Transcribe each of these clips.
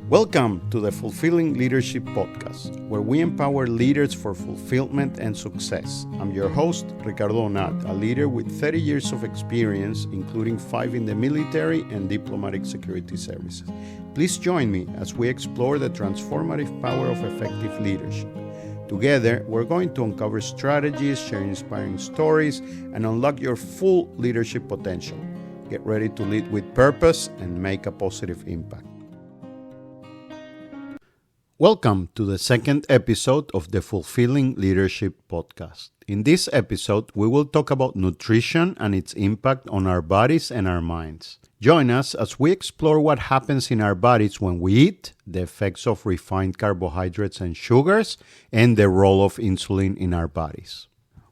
Welcome to the Fulfilling Leadership Podcast, where we empower leaders for fulfillment and success. I'm your host, Ricardo Onat, a leader with 30 years of experience, including 5 in the military and diplomatic security services. Please join me as we explore the transformative power of effective leadership. Together, we're going to uncover strategies, share inspiring stories, and unlock your full leadership potential. Get ready to lead with purpose and make a positive impact. Welcome to the second episode of the Fulfilling Leadership Podcast. In this episode, we will talk about nutrition and its impact on our bodies and our minds. Join us as we explore what happens in our bodies when we eat, the effects of refined carbohydrates and sugars, and the role of insulin in our bodies.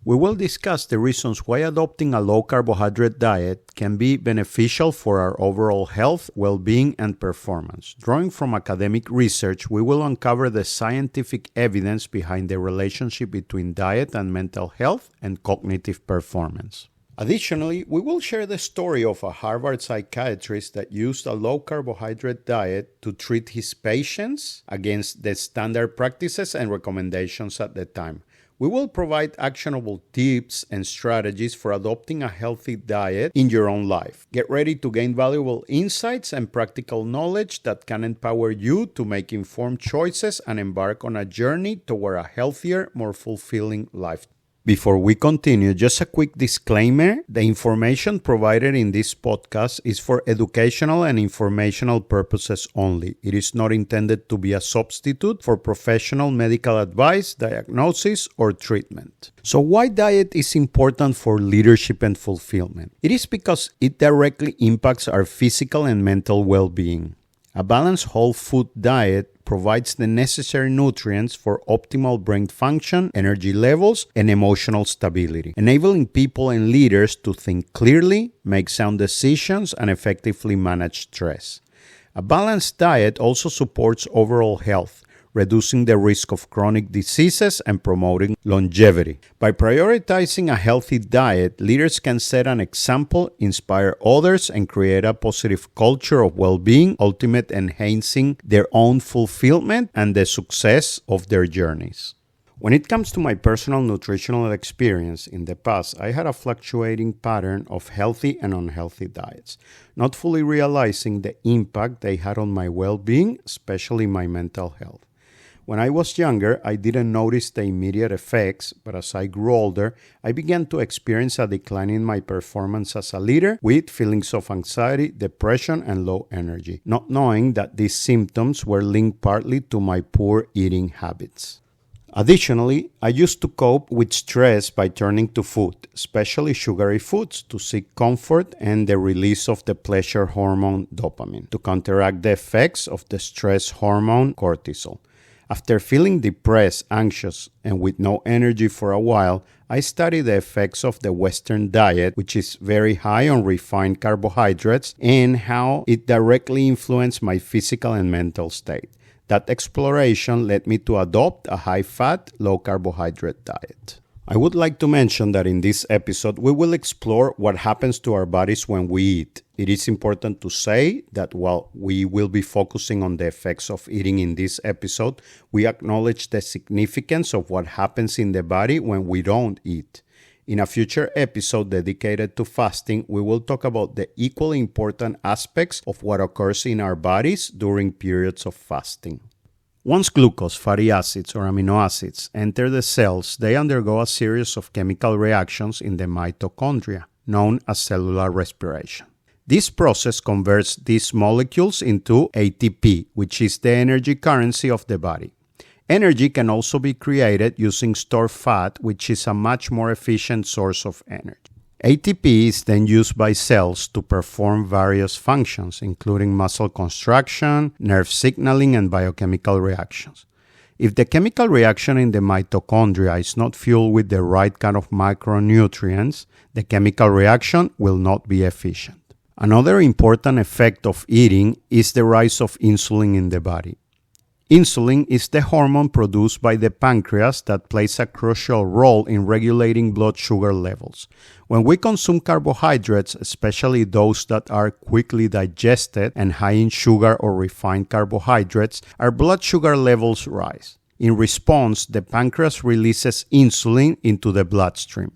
We will discuss the reasons why adopting a low-carbohydrate diet can be beneficial for our overall health, well-being, and performance. Drawing from academic research, we will uncover the scientific evidence behind the relationship between diet and mental health and cognitive performance. Additionally, we will share the story of a Harvard psychiatrist that used a low-carbohydrate diet to treat his patients against the standard practices and recommendations at the time. We will provide actionable tips and strategies for adopting a healthy diet in your own life. Get ready to gain valuable insights and practical knowledge that can empower you to make informed choices and embark on a journey toward a healthier, more fulfilling life. Before we continue, just a quick disclaimer. The information provided in this podcast is for educational and informational purposes only. It is not intended to be a substitute for professional medical advice, diagnosis, or treatment. So why diet is important for leadership and fulfillment? It is because it directly impacts our physical and mental well-being. A balanced whole food diet provides the necessary nutrients for optimal brain function, energy levels, and emotional stability, enabling people and leaders to think clearly, make sound decisions, and effectively manage stress. A balanced diet also supports overall health, reducing the risk of chronic diseases and promoting longevity. By prioritizing a healthy diet, leaders can set an example, inspire others, and create a positive culture of well-being, ultimately enhancing their own fulfillment and the success of their journeys. When it comes to my personal nutritional experience, in the past, I had a fluctuating pattern of healthy and unhealthy diets, not fully realizing the impact they had on my well-being, especially my mental health. When I was younger, I didn't notice the immediate effects, but as I grew older, I began to experience a decline in my performance as a leader with feelings of anxiety, depression, and low energy, not knowing that these symptoms were linked partly to my poor eating habits. Additionally, I used to cope with stress by turning to food, especially sugary foods, to seek comfort and the release of the pleasure hormone dopamine, to counteract the effects of the stress hormone cortisol. After feeling depressed, anxious, and with no energy for a while, I studied the effects of the Western diet, which is very high on refined carbohydrates, and how it directly influenced my physical and mental state. That exploration led me to adopt a high-fat, low-carbohydrate diet. I would like to mention that in this episode, we will explore what happens to our bodies when we eat. It is important to say that while we will be focusing on the effects of eating in this episode, we acknowledge the significance of what happens in the body when we don't eat. In a future episode dedicated to fasting, we will talk about the equally important aspects of what occurs in our bodies during periods of fasting. Once glucose, fatty acids, or amino acids enter the cells, they undergo a series of chemical reactions in the mitochondria, known as cellular respiration. This process converts these molecules into ATP, which is the energy currency of the body. Energy can also be created using stored fat, which is a much more efficient source of energy. ATP is then used by cells to perform various functions, including muscle construction, nerve signaling, and biochemical reactions. If the chemical reaction in the mitochondria is not fueled with the right kind of micronutrients, the chemical reaction will not be efficient. Another important effect of eating is the rise of insulin in the body. Insulin is the hormone produced by the pancreas that plays a crucial role in regulating blood sugar levels. When we consume carbohydrates, especially those that are quickly digested and high in sugar or refined carbohydrates, our blood sugar levels rise. In response, the pancreas releases insulin into the bloodstream.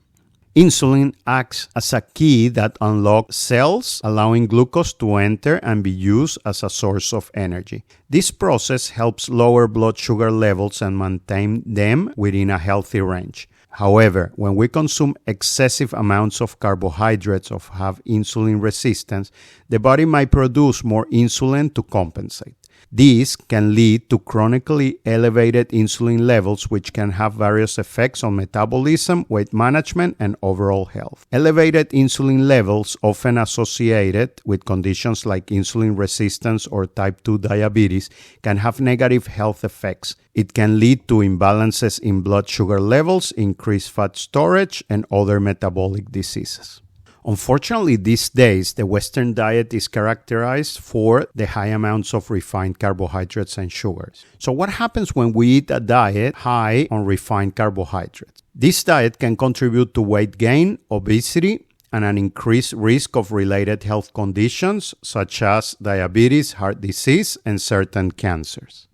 Insulin acts as a key that unlocks cells, allowing glucose to enter and be used as a source of energy. This process helps lower blood sugar levels and maintain them within a healthy range. However, when we consume excessive amounts of carbohydrates or have insulin resistance, the body might produce more insulin to compensate. This can lead to chronically elevated insulin levels, which can have various effects on metabolism, weight management, and overall health. Elevated insulin levels, often associated with conditions like insulin resistance or type 2 diabetes, can have negative health effects. It can lead to imbalances in blood sugar levels, increased fat storage, and other metabolic diseases. Unfortunately, these days, the Western diet is characterized for the high amounts of refined carbohydrates and sugars. So what happens when we eat a diet high on refined carbohydrates? This diet can contribute to weight gain, obesity, and an increased risk of related health conditions such as diabetes, heart disease, and certain cancers.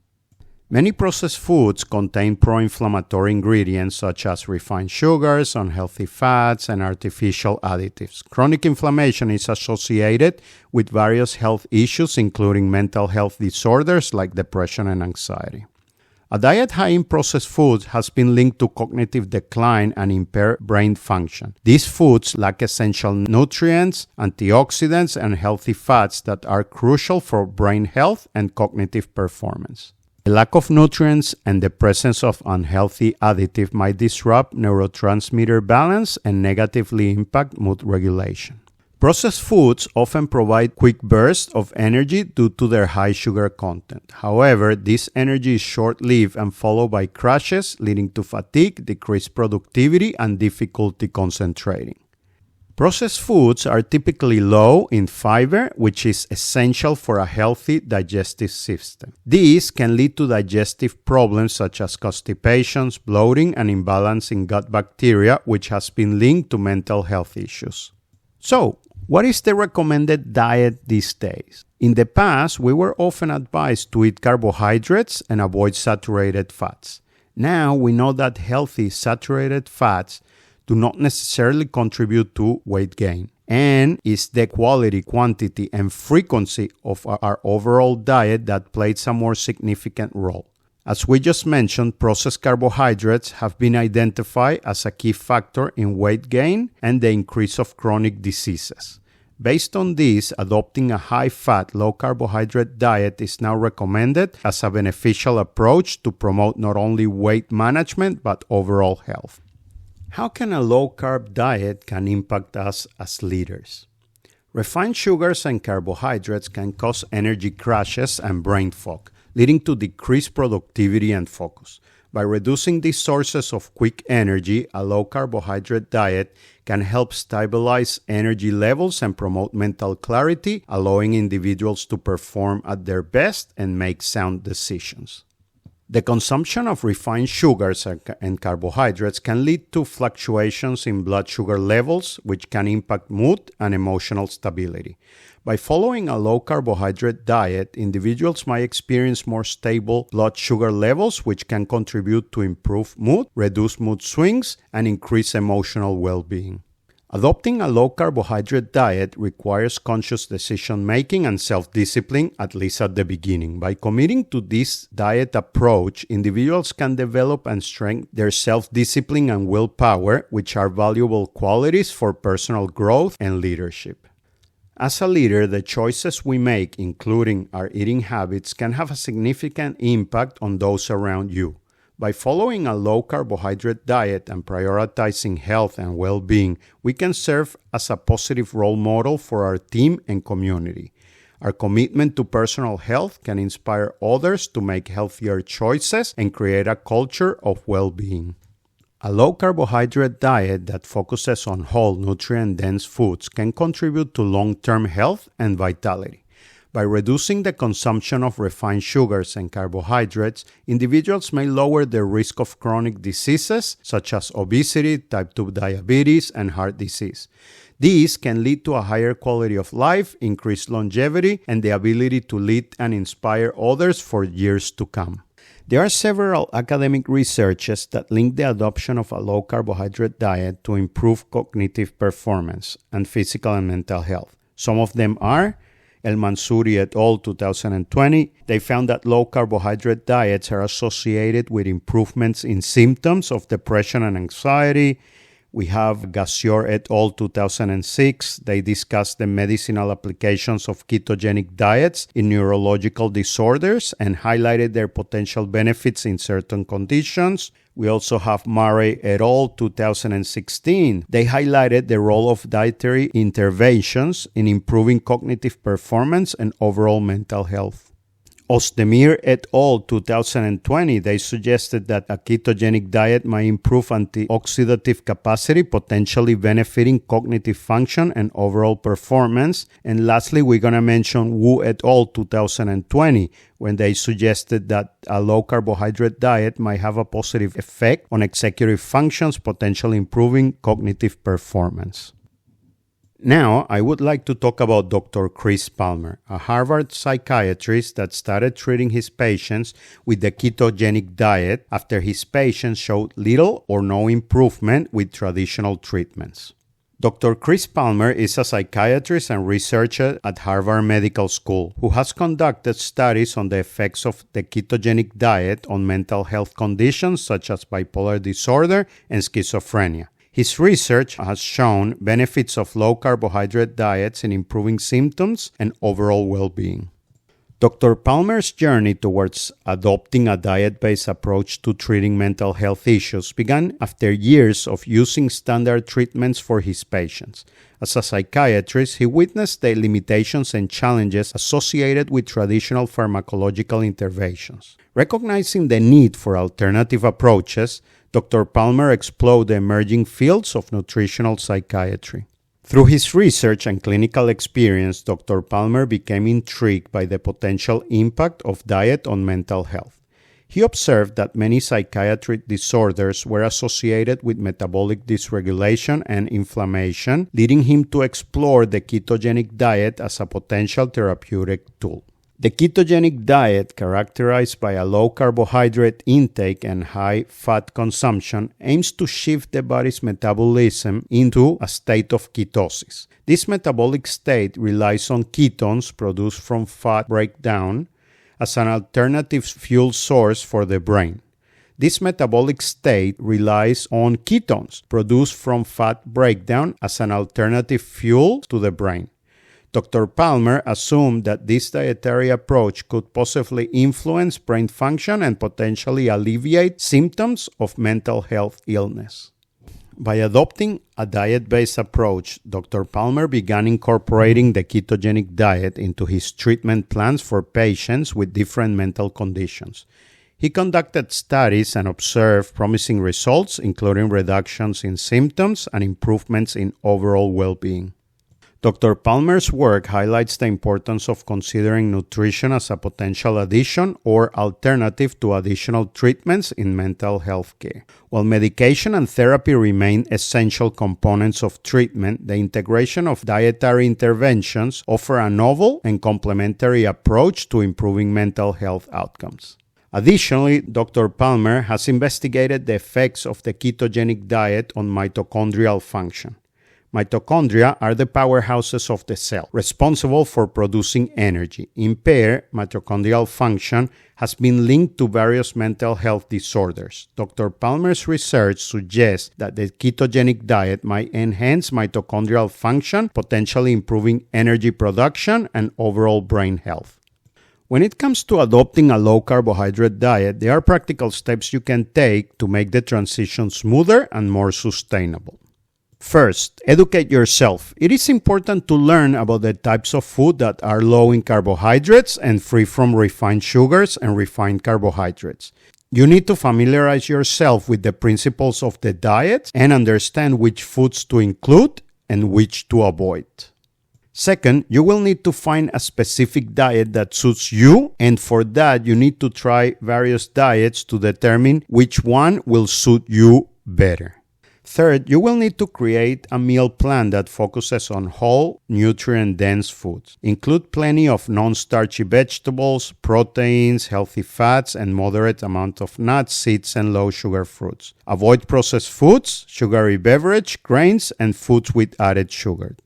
Many processed foods contain pro-inflammatory ingredients such as refined sugars, unhealthy fats, and artificial additives. Chronic inflammation is associated with various health issues, including mental health disorders like depression and anxiety. A diet high in processed foods has been linked to cognitive decline and impaired brain function. These foods lack essential nutrients, antioxidants, and healthy fats that are crucial for brain health and cognitive performance. The lack of nutrients and the presence of unhealthy additives might disrupt neurotransmitter balance and negatively impact mood regulation. Processed foods often provide quick bursts of energy due to their high sugar content. However, this energy is short-lived and followed by crashes, leading to fatigue, decreased productivity, and difficulty concentrating. Processed foods are typically low in fiber, which is essential for a healthy digestive system. These can lead to digestive problems such as constipation, bloating, and imbalance in gut bacteria, which has been linked to mental health issues. So, what is the recommended diet these days? In the past, we were often advised to eat carbohydrates and avoid saturated fats. Now, we know that healthy saturated fats do not necessarily contribute to weight gain, and it's the quality, quantity, and frequency of our overall diet that plays a more significant role. As we just mentioned, processed carbohydrates have been identified as a key factor in weight gain and the increase of chronic diseases. Based on this, adopting a high-fat, low-carbohydrate diet is now recommended as a beneficial approach to promote not only weight management but overall health. How can a low-carb diet can impact us as leaders? Refined sugars and carbohydrates can cause energy crashes and brain fog, leading to decreased productivity and focus. By reducing these sources of quick energy, a low-carbohydrate diet can help stabilize energy levels and promote mental clarity, allowing individuals to perform at their best and make sound decisions. The consumption of refined sugars and carbohydrates can lead to fluctuations in blood sugar levels, which can impact mood and emotional stability. By following a low-carbohydrate diet, individuals might experience more stable blood sugar levels, which can contribute to improved mood, reduce mood swings, and increase emotional well-being. Adopting a low-carbohydrate diet requires conscious decision-making and self-discipline, at least at the beginning. By committing to this diet approach, individuals can develop and strengthen their self-discipline and willpower, which are valuable qualities for personal growth and leadership. As a leader, the choices we make, including our eating habits, can have a significant impact on those around you. By following a low-carbohydrate diet and prioritizing health and well-being, we can serve as a positive role model for our team and community. Our commitment to personal health can inspire others to make healthier choices and create a culture of well-being. A low-carbohydrate diet that focuses on whole, nutrient-dense foods can contribute to long-term health and vitality. By reducing the consumption of refined sugars and carbohydrates, individuals may lower their risk of chronic diseases such as obesity, type 2 diabetes, and heart disease. These can lead to a higher quality of life, increased longevity, and the ability to lead and inspire others for years to come. There are several academic researches that link the adoption of a low-carbohydrate diet to improve cognitive performance and physical and mental health. Some of them are El Mansouri et al. 2020. They found that low-carbohydrate diets are associated with improvements in symptoms of depression and anxiety. We have Gassior et al. 2006. They discussed the medicinal applications of ketogenic diets in neurological disorders and highlighted their potential benefits in certain conditions. We also have Murray et al. 2016. They highlighted the role of dietary interventions in improving cognitive performance and overall mental health. Ozdemir et al. 2020, they suggested that a ketogenic diet might improve antioxidative capacity, potentially benefiting cognitive function and overall performance. And lastly, we're going to mention Wu et al. 2020, when they suggested that a low-carbohydrate diet might have a positive effect on executive functions, potentially improving cognitive performance. Now, I would like to talk about Dr. Chris Palmer, a Harvard psychiatrist that started treating his patients with the ketogenic diet after his patients showed little or no improvement with traditional treatments. Dr. Chris Palmer is a psychiatrist and researcher at Harvard Medical School who has conducted studies on the effects of the ketogenic diet on mental health conditions such as bipolar disorder and schizophrenia. His research has shown benefits of low-carbohydrate diets in improving symptoms and overall well-being. Dr. Palmer's journey towards adopting a diet-based approach to treating mental health issues began after years of using standard treatments for his patients. As a psychiatrist, he witnessed the limitations and challenges associated with traditional pharmacological interventions. Recognizing the need for alternative approaches, Dr. Palmer explored the emerging fields of nutritional psychiatry. Through his research and clinical experience, Dr. Palmer became intrigued by the potential impact of diet on mental health. He observed that many psychiatric disorders were associated with metabolic dysregulation and inflammation, leading him to explore the ketogenic diet as a potential therapeutic tool. The ketogenic diet, characterized by a low carbohydrate intake and high fat consumption, aims to shift the body's metabolism into a state of ketosis. This metabolic state relies on ketones produced from fat breakdown as an alternative fuel source for the brain. This metabolic state relies on ketones produced from fat breakdown as an alternative fuel to the brain. Dr. Palmer assumed that this dietary approach could possibly influence brain function and potentially alleviate symptoms of mental health illness. By adopting a diet-based approach, Dr. Palmer began incorporating the ketogenic diet into his treatment plans for patients with different mental conditions. He conducted studies and observed promising results, including reductions in symptoms and improvements in overall well-being. Dr. Palmer's work highlights the importance of considering nutrition as a potential addition or alternative to additional treatments in mental health care. While medication and therapy remain essential components of treatment, the integration of dietary interventions offer a novel and complementary approach to improving mental health outcomes. Additionally, Dr. Palmer has investigated the effects of the ketogenic diet on mitochondrial function. Mitochondria are the powerhouses of the cell, responsible for producing energy. Impaired mitochondrial function has been linked to various mental health disorders. Dr. Palmer's research suggests that the ketogenic diet might enhance mitochondrial function, potentially improving energy production and overall brain health. When it comes to adopting a low-carbohydrate diet, there are practical steps you can take to make the transition smoother and more sustainable. First, educate yourself. It is important to learn about the types of food that are low in carbohydrates and free from refined sugars and refined carbohydrates. You need to familiarize yourself with the principles of the diet and understand which foods to include and which to avoid. Second, you will need to find a specific diet that suits you, and for that, you need to try various diets to determine which one will suit you better. Third, you will need to create a meal plan that focuses on whole, nutrient-dense foods. Include plenty of non-starchy vegetables, proteins, healthy fats, and moderate amount of nuts, seeds, and low-sugar fruits. Avoid processed foods, sugary beverage, grains, and foods with added sugar.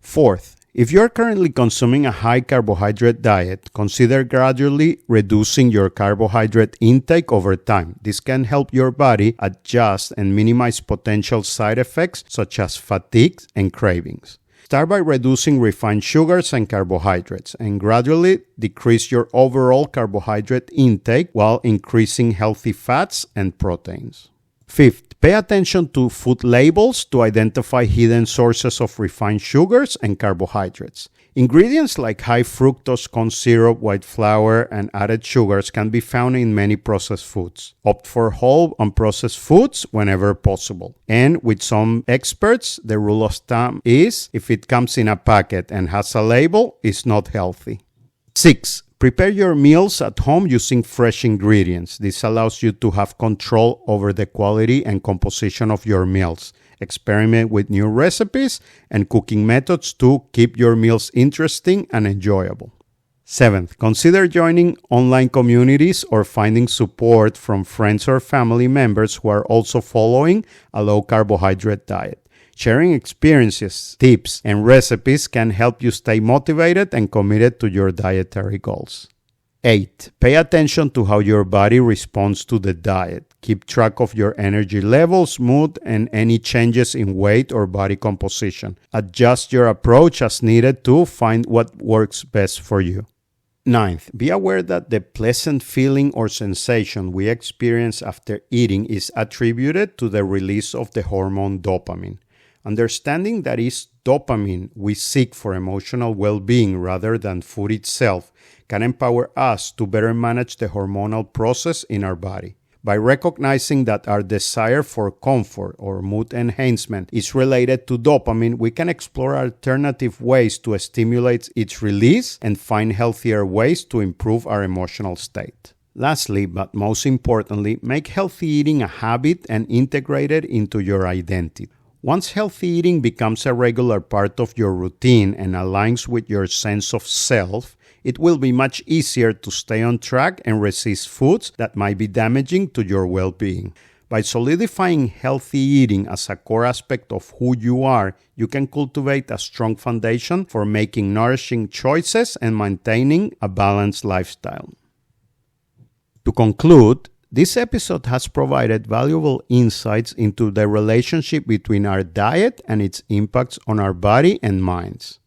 Fourth, if you're currently consuming a high carbohydrate diet, consider gradually reducing your carbohydrate intake over time. This can help your body adjust and minimize potential side effects such as fatigue and cravings. Start by reducing refined sugars and carbohydrates and gradually decrease your overall carbohydrate intake while increasing healthy fats and proteins. Fifth, pay attention to food labels to identify hidden sources of refined sugars and carbohydrates. Ingredients like high fructose corn syrup, white flour, and added sugars can be found in many processed foods. Opt for whole, unprocessed foods whenever possible. And with some experts, the rule of thumb is if it comes in a packet and has a label, it's not healthy. 6. Prepare your meals at home using fresh ingredients. This allows you to have control over the quality and composition of your meals. Experiment with new recipes and cooking methods to keep your meals interesting and enjoyable. 7th, consider joining online communities or finding support from friends or family members who are also following a low-carbohydrate diet. Sharing experiences, tips, and recipes can help you stay motivated and committed to your dietary goals. 8. Pay attention to how your body responds to the diet. Keep track of your energy levels, mood, and any changes in weight or body composition. Adjust your approach as needed to find what works best for you. 9th, be aware that the pleasant feeling or sensation we experience after eating is attributed to the release of the hormone dopamine. Understanding that it's dopamine we seek for emotional well-being rather than food itself can empower us to better manage the hormonal process in our body. By recognizing that our desire for comfort or mood enhancement is related to dopamine, we can explore alternative ways to stimulate its release and find healthier ways to improve our emotional state. Lastly, but most importantly, make healthy eating a habit and integrate it into your identity. Once healthy eating becomes a regular part of your routine and aligns with your sense of self, it will be much easier to stay on track and resist foods that might be damaging to your well-being. By solidifying healthy eating as a core aspect of who you are, you can cultivate a strong foundation for making nourishing choices and maintaining a balanced lifestyle. To conclude, this episode has provided valuable insights into the relationship between our diet and its impacts on our body and minds.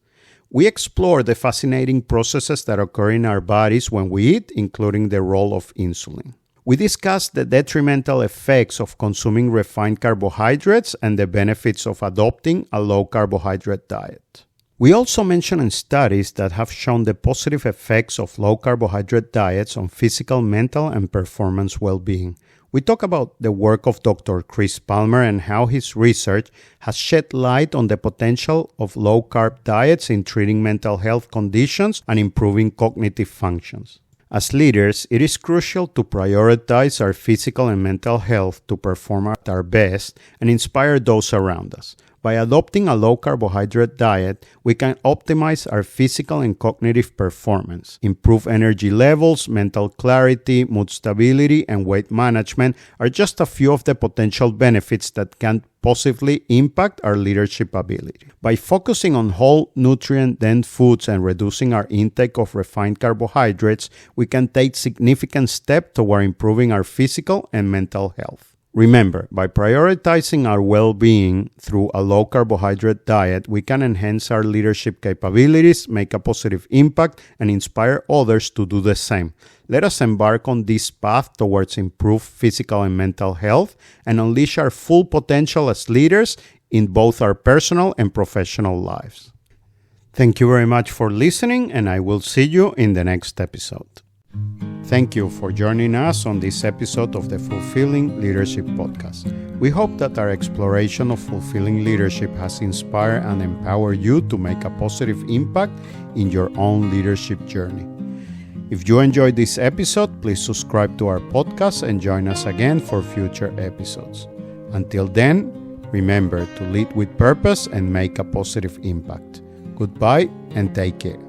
We explore the fascinating processes that occur in our bodies when we eat, including the role of insulin. We discussed the detrimental effects of consuming refined carbohydrates and the benefits of adopting a low-carbohydrate diet. We also mentioned studies that have shown the positive effects of low-carbohydrate diets on physical, mental, and performance well-being. We talk about the work of Dr. Chris Palmer and how his research has shed light on the potential of low-carb diets in treating mental health conditions and improving cognitive functions. As leaders, it is crucial to prioritize our physical and mental health to perform at our best and inspire those around us. By adopting a low-carbohydrate diet, we can optimize our physical and cognitive performance. Improve energy levels, mental clarity, mood stability, and weight management are just a few of the potential benefits that can positively impact our leadership ability. By focusing on whole, nutrient-dense foods and reducing our intake of refined carbohydrates, we can take significant steps toward improving our physical and mental health. Remember, by prioritizing our well-being through a low-carbohydrate diet, we can enhance our leadership capabilities, make a positive impact, and inspire others to do the same. Let us embark on this path towards improved physical and mental health and unleash our full potential as leaders in both our personal and professional lives. Thank you very much for listening, and I will see you in the next episode. Thank you for joining us on this episode of the Fulfilling Leadership Podcast. We hope that our exploration of fulfilling leadership has inspired and empowered you to make a positive impact in your own leadership journey. If you enjoyed this episode, please subscribe to our podcast and join us again for future episodes. Until then, remember to lead with purpose and make a positive impact. Goodbye and take care.